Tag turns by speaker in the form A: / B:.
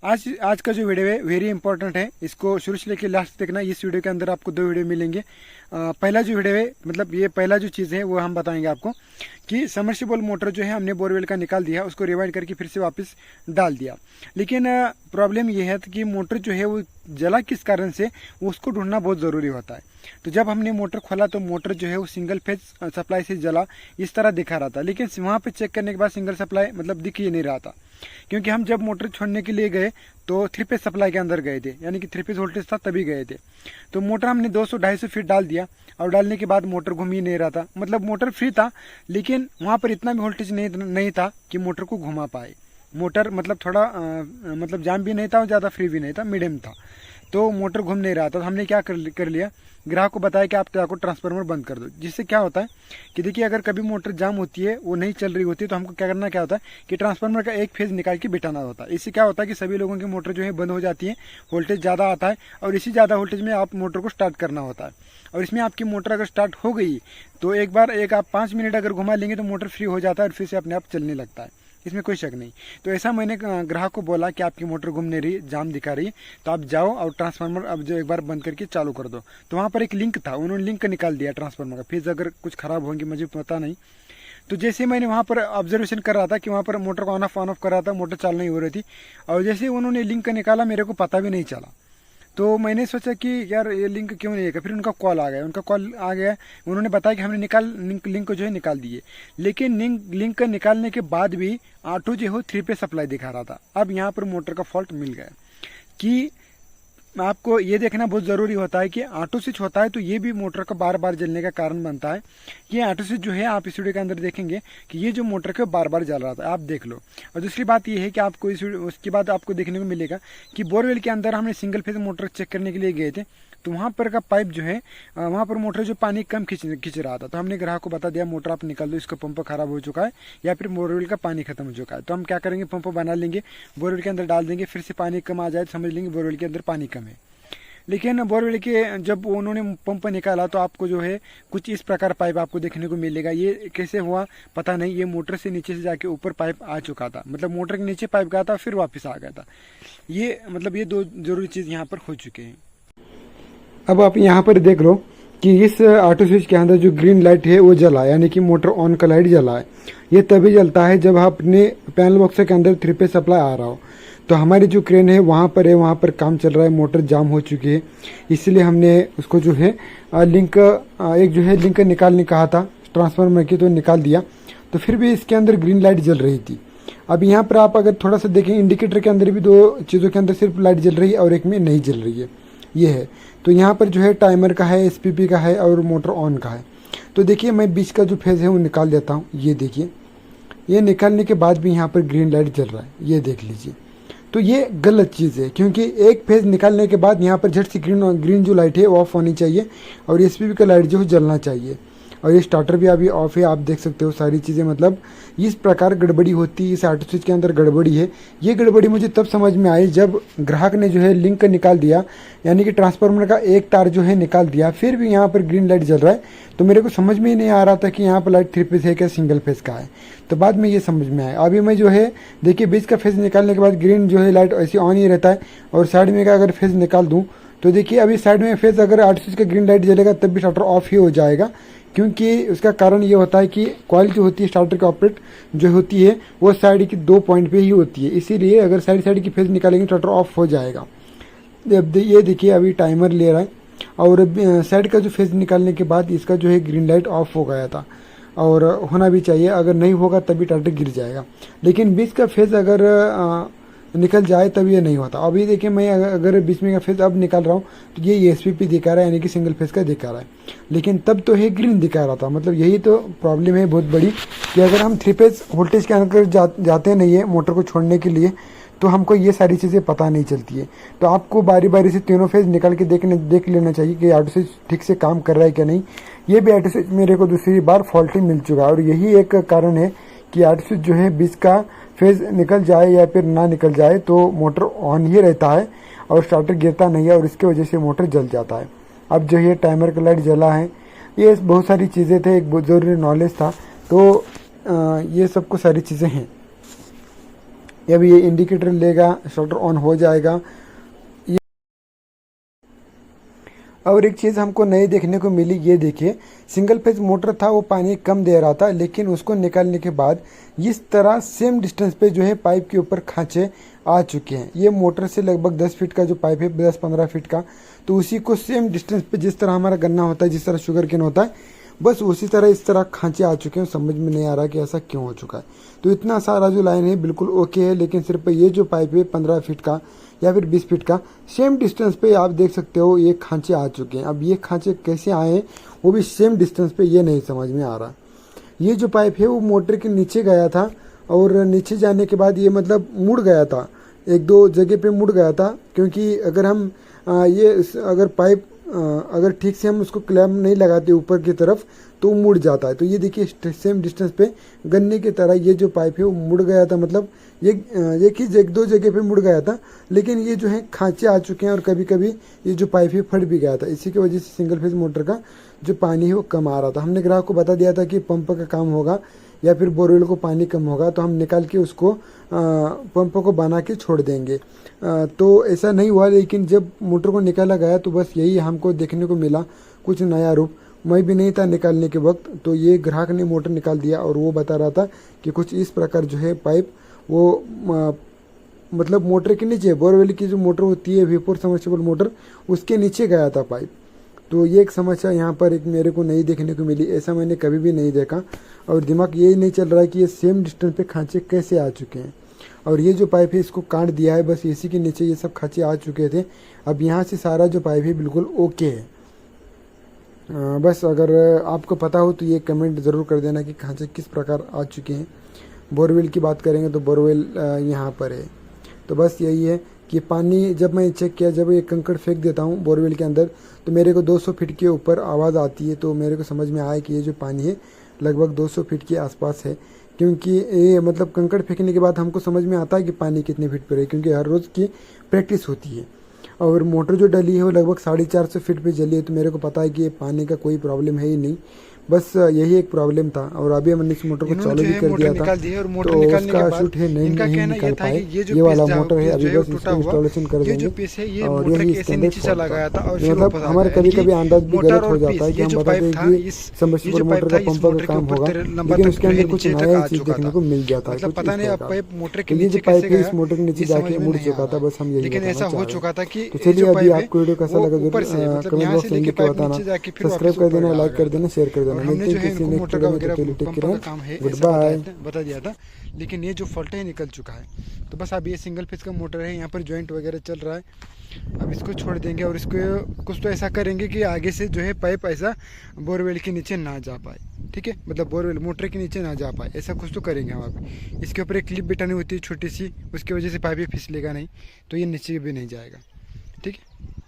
A: आज का जो वीडियो है वेरी इंपॉर्टेंट है, इसको शुरू से लेकर लास्ट देखना। इस वीडियो के अंदर आपको 2 वीडियो मिलेंगे। पहला जो वीडियो है, मतलब ये पहला जो चीज़ है वो हम बताएंगे आपको कि सबमर्सिबल मोटर जो है हमने बोरवेल का निकाल दिया, उसको रिवाइंड करके फिर से वापस डाल दिया। लेकिन प्रॉब्लम ये है कि मोटर जो है वो जला किस कारण से, उसको ढूंढना बहुत ज़रूरी होता है। तो जब हमने मोटर खोला तो मोटर जो है वो सिंगल फेज सप्लाई से जला इस तरह दिखा रहा था, लेकिन वहाँ पे चेक करने के बाद सिंगल सप्लाई मतलब दिख ही नहीं रहा था, क्योंकि हम जब मोटर छोड़ने के लिए गए तो 3 फेज सप्लाई के अंदर गए थे, यानी कि 3 फेज वोल्टेज था तभी गए थे। तो मोटर हमने 200-250 फीट डाल दिया और डालने के बाद मोटर घूम ही नहीं रहा था। मतलब मोटर फ्री था, लेकिन वहाँ पर इतना भी वोल्टेज नहीं था कि मोटर को घुमा पाए। मोटर मतलब थोड़ा मतलब जाम भी नहीं था और ज़्यादा फ्री भी नहीं था, मीडियम था। तो मोटर घूम नहीं रहा था। तो हमने क्या कर लिया, ग्राहक को बताया कि आप को ट्रांसफार्मर बंद कर दो। जिससे क्या होता है कि देखिए, अगर कभी मोटर जाम होती है, वो नहीं चल रही होती है, तो हमको क्या होता है कि ट्रांसफार्मर का एक फेज निकाल के बिठाना होता है। इससे क्या होता है कि सभी लोगों की मोटर जो है बंद हो जाती है, वोल्टेज ज़्यादा आता है और इसी ज़्यादा वोल्टेज में आप मोटर को स्टार्ट करना होता है। और इसमें आपकी मोटर अगर स्टार्ट हो गई तो एक आप 5 मिनट अगर घुमा लेंगे तो मोटर फ्री हो जाता है और फिर से अपने आप चलने लगता है, इसमें कोई शक नहीं। तो ऐसा मैंने ग्राहक को बोला कि आपकी मोटर घूम नहीं रही, जाम दिखा रही है, तो आप जाओ और ट्रांसफार्मर अब जो एक बार बंद करके चालू कर दो। तो वहाँ पर एक लिंक था, उन्होंने लिंक निकाल दिया ट्रांसफार्मर का। फिर अगर कुछ खराब होंगे मुझे पता नहीं। तो जैसे मैंने वहाँ पर ऑब्जर्वेशन कर रहा था कि वहाँ पर मोटर को ऑन ऑफ कर रहा था, मोटर चालू नहीं हो रही थी, और जैसे उन्होंने लिंक निकाला मेरे को पता भी नहीं चला। तो मैंने सोचा कि यार ये लिंक क्यों नहीं है। फिर उनका कॉल आ गया, उन्होंने बताया कि हमने लिंक को जो है निकाल दिए। लेकिन लिंक निकालने के बाद भी ऑटो जो है 3 पे सप्लाई दिखा रहा था। अब यहाँ पर मोटर का फॉल्ट मिल गया कि आपको ये देखना बहुत ज़रूरी होता है कि ऑटो स्विच होता है तो ये भी मोटर का बार बार जलने का कारण बनता है। ये ऑटो स्विच जो है आप इस वीडियो के अंदर देखेंगे कि ये जो मोटर का बार बार जल रहा था, आप देख लो। और दूसरी बात ये है कि आपको उसके बाद आपको देखने को मिलेगा कि बोरवेल के अंदर हमने सिंगल फेज मोटर चेक करने के लिए गए थे, तो वहाँ पर का पाइप जो है, वहाँ पर मोटर जो पानी कम खींच रहा था। तो हमने ग्राहक को बता दिया मोटर आप निकाल दो, इसका पंप खराब हो चुका है या फिर बोरवेल का पानी खत्म हो चुका है। तो हम क्या करेंगे, पंप बना लेंगे, बोरवेल के अंदर डाल देंगे, फिर से पानी कम आ जाए तो समझ लेंगे बोरवेल के अंदर पानी कम है। लेकिन बोरवेल के जब उन्होंने पंप निकाला तो आपको जो है कुछ इस प्रकार पाइप आपको देखने को मिलेगा। ये कैसे हुआ पता नहीं, ये मोटर से नीचे से जाके ऊपर पाइप आ चुका था, मतलब मोटर के नीचे पाइप गया था फिर वापस आ गया था। ये मतलब ये 2 जरूरी चीज़ यहाँ पर हो चुके हैं। अब आप यहाँ पर देख लो कि इस ऑटो स्विच के अंदर जो ग्रीन लाइट है वो जला, यानी कि मोटर ऑन का लाइट जला है। ये तभी जलता है जब अपने पैनल बॉक्स के अंदर 3 पे सप्लाई आ रहा हो। तो हमारी जो क्रेन है वहाँ पर काम चल रहा है, मोटर जाम हो चुकी है, इसलिए हमने उसको जो है लिंक निकालने कहा था ट्रांसफार्मर की, तो निकाल दिया। तो फिर भी इसके अंदर ग्रीन लाइट जल रही थी। अब यहाँ पर आप अगर थोड़ा सा देखें, इंडिकेटर के अंदर भी 2 चीज़ों के अंदर सिर्फ लाइट जल रही है और एक में नहीं जल रही है, ये है। तो यहाँ पर जो है टाइमर का है, SPP का है और मोटर ऑन का है। तो देखिए मैं बीच का जो फेज है वो निकाल देता हूँ। ये देखिए, ये निकालने के बाद भी यहाँ पर ग्रीन लाइट जल रहा है, ये देख लीजिए। तो ये गलत चीज़ है, क्योंकि एक फेज निकालने के बाद यहाँ पर झट से ग्रीन जो लाइट है वो ऑफ होनी चाहिए और SPP का लाइट जो है जलना चाहिए। और ये स्टार्टर भी अभी ऑफ है, आप देख सकते हो सारी चीज़ें। मतलब इस प्रकार गड़बड़ी होती है, इस ऑटो स्विच के अंदर गड़बड़ी है। ये गड़बड़ी मुझे तब समझ में आई जब ग्राहक ने जो है लिंक निकाल दिया, यानी कि ट्रांसफार्मर का एक तार जो है निकाल दिया, फिर भी यहाँ पर ग्रीन लाइट जल रहा है। तो मेरे को समझ में ही नहीं आ रहा था कि यहाँ पर लाइट 3 फेज है क्या सिंगल फेज का है। तो बाद में ये समझ में आया। अभी मैं जो है देखिए बीच का फेज निकालने के बाद ग्रीन जो है लाइट ऐसे ऑन ही रहता है, और साइड में का अगर फेज निकाल दूँ तो देखिए अभी साइड में फेज अगर ऑटो स्विच का ग्रीन लाइट जलेगा तब भी स्टार्टर ऑफ ही हो जाएगा, क्योंकि उसका कारण ये होता है कि कॉइल जो होती है स्टार्टर की ऑपरेट जो होती है वो साइड की 2 पॉइंट पे ही होती है, इसीलिए अगर साइड की फेज निकालेंगे स्टार्टर ऑफ हो जाएगा। अब ये देखिए अभी टाइमर ले रहा है और साइड का जो फेज निकालने के बाद इसका जो है ग्रीन लाइट ऑफ हो गया था, और होना भी चाहिए। अगर नहीं होगा तभी स्टार्टर गिर जाएगा, लेकिन बीच का फेज अगर निकल जाए तब ये नहीं होता। अभी देखिए मैं अगर बीच में का फेज अब निकाल रहा हूँ तो ये SPP दिखा रहा है, यानी कि सिंगल फेज का दिखा रहा है, लेकिन तब तो है ग्रीन दिखा रहा था। मतलब यही तो प्रॉब्लम है बहुत बड़ी कि अगर हम 3 फेज वोल्टेज के अंदर जाते नहीं है मोटर को छोड़ने के लिए, तो हमको ये सारी चीज़ें पता नहीं चलती है। तो आपको बारी बारी से तीनों फेज निकाल के देख लेना चाहिए कि ऑटो स्विच ठीक से काम कर रहा है क्या नहीं। ये भी ऑटो स्विच मेरे को दूसरी बार फॉल्टी मिल चुका है, और यही एक कारण है कि ऑटो स्विच जो है बीच का फेज निकल जाए या फिर ना निकल जाए तो मोटर ऑन ही रहता है और स्टार्टर गिरता नहीं है, और इसके वजह से मोटर जल जाता है। अब जो ये टाइमर का लाइट जला है, ये बहुत सारी चीज़ें थे, एक बहुत ज़रूरी नॉलेज था। तो ये सबको सारी चीज़ें हैं। या भी ये इंडिकेटर लेगा, शटर ऑन हो जाएगा। और एक चीज़ हमको नई देखने को मिली, ये देखिए सिंगल फेज मोटर था, वो पानी कम दे रहा था, लेकिन उसको निकालने के बाद इस तरह सेम डिस्टेंस पे जो है पाइप के ऊपर खांचे आ चुके हैं। ये मोटर से लगभग 10 फीट का जो पाइप है, 10-15 फीट का, तो उसी को सेम डिस्टेंस पे जिस तरह हमारा गन्ना होता है, जिस तरह शुगर केन होता है, बस उसी तरह इस तरह खांचे आ चुके हैं। समझ में नहीं आ रहा कि ऐसा क्यों हो चुका है। तो इतना सारा जो लाइन है बिल्कुल ओके है, लेकिन सिर्फ ये जो पाइप है 15 फीट का या फिर 20 फीट का, सेम डिस्टेंस पे आप देख सकते हो ये खांचे आ चुके हैं। अब ये खांचे कैसे आए, वो भी सेम डिस्टेंस पे, ये नहीं समझ में आ रहा। ये जो पाइप है वो मोटर के नीचे गया था, और नीचे जाने के बाद ये मतलब मुड़ गया था, 1-2 जगह पे मुड़ गया था, क्योंकि अगर हम अगर पाइप अगर ठीक से हम उसको क्लैम्प नहीं लगाते ऊपर की तरफ तो मुड़ जाता है। तो ये देखिए सेम डिस्टेंस पे गन्ने की तरह ये जो पाइप है वो मुड़ गया था, मतलब ये 1-2 जगह पे मुड़ गया था, लेकिन ये जो है खांचे आ चुके हैं, और कभी कभी ये जो पाइप है फट भी गया था। इसी की वजह से सिंगल फेज मोटर का जो पानी है वो कम आ रहा था। हमने ग्राहक को बता दिया था कि पंप का काम होगा या फिर बोरवेल को पानी कम होगा तो हम निकाल के उसको पंप को बना के छोड़ देंगे। तो ऐसा नहीं हुआ, लेकिन जब मोटर को निकाला गया तो बस यही हमको देखने को मिला, कुछ नया रूप। मैं भी नहीं था निकालने के वक्त, तो ये ग्राहक ने मोटर निकाल दिया, और वो बता रहा था कि कुछ इस प्रकार जो है पाइप वो मतलब मोटर के नीचे, बोरवेल की जो मोटर होती है V4 सबमर्सिबल मोटर, उसके नीचे गया था पाइप। तो ये एक समस्या यहाँ पर एक मेरे को नहीं देखने को मिली, ऐसा मैंने कभी भी नहीं देखा, और दिमाग यही नहीं चल रहा है कि ये सेम डिस्टेंस पे खांचे कैसे आ चुके हैं। और ये जो पाइप है इसको काट दिया है, बस इसी के नीचे ये सब खांचे आ चुके थे। अब यहाँ से सारा जो पाइप है बिल्कुल ओके है। बस अगर आपको पता हो तो ये कमेंट ज़रूर कर देना कि खांचे किस प्रकार आ चुके हैं। बोरवेल की बात करेंगे तो बोरवेल यहाँ पर है। तो बस यही है कि पानी जब मैं चेक किया, जब ये कंकड़ फेंक देता हूँ बोरवेल के अंदर, तो मेरे को 200 फीट के ऊपर आवाज़ आती है। तो मेरे को समझ में आया कि ये जो पानी है लगभग 200 फीट के आसपास है, क्योंकि ये मतलब कंकड़ फेंकने के बाद हमको समझ में आता है कि पानी कितने फीट पर है, क्योंकि हर रोज़ की प्रैक्टिस होती है। और मोटर जो डली है वो लगभग 450 फीट पे जली है, तो मेरे को पता है कि ये पानी का कोई प्रॉब्लम है ही नहीं, बस यही एक प्रॉब्लम था। और अभी हमने इस मोटर को चालू भी कर दिया था, तो उसका शूट है नहीं निकाल पाए। ये वाला मोटर है, अभी बस इसको इंस्टॉलेशन कर देंगे, और यही इसके अंदर चला गया था। मतलब हमारे कभी कभी अंदाज भी गलत हो जाता है कि हम बताते हैं कि सबमर्सिबल मोटर का पंप का काम होगा, लेकिन उसके अंदर कुछ नया चीज देखने को मिल जाता है। पता नहीं अब पाइप मोटर के नीचे कैसे गया, इस मोटर के नीचे जाके मुड़ चुका था, बस हम यही लेकिन ऐसा हो चुका था कि तो चलिए अभी आपको वीडियो कैसा लगा जरूर कमेंट बॉक्स में लिख के बताना, सब्सक्राइब कर देना, लाइक कर देना, शेयर कर देना। मिलते हैं किसी मोटर का वगैरह पंप का काम है, गुड बाय बता दिया था, लेकिन ये जो फॉल्ट है निकल चुका है। तो बस अब ये सिंगल फेज का मोटर है, यहाँ पर जॉइंट वगैरह चल रहा है। अब इसको छोड़ देंगे और इसको कुछ तो ऐसा करेंगे कि आगे से जो है पाइप ऐसा बोरवेल के नीचे ना जा पाए, ठीक है, मतलब बोरवेल मोटर के नीचे ना जा पाए, ऐसा कुछ तो करेंगे हम। अब इसके ऊपर एक क्लिप बिठानी होती है छोटी सी, उसकी वजह से पाइप फिसलेगा नहीं, तो ये नीचे भी नहीं जाएगा, ठीक है।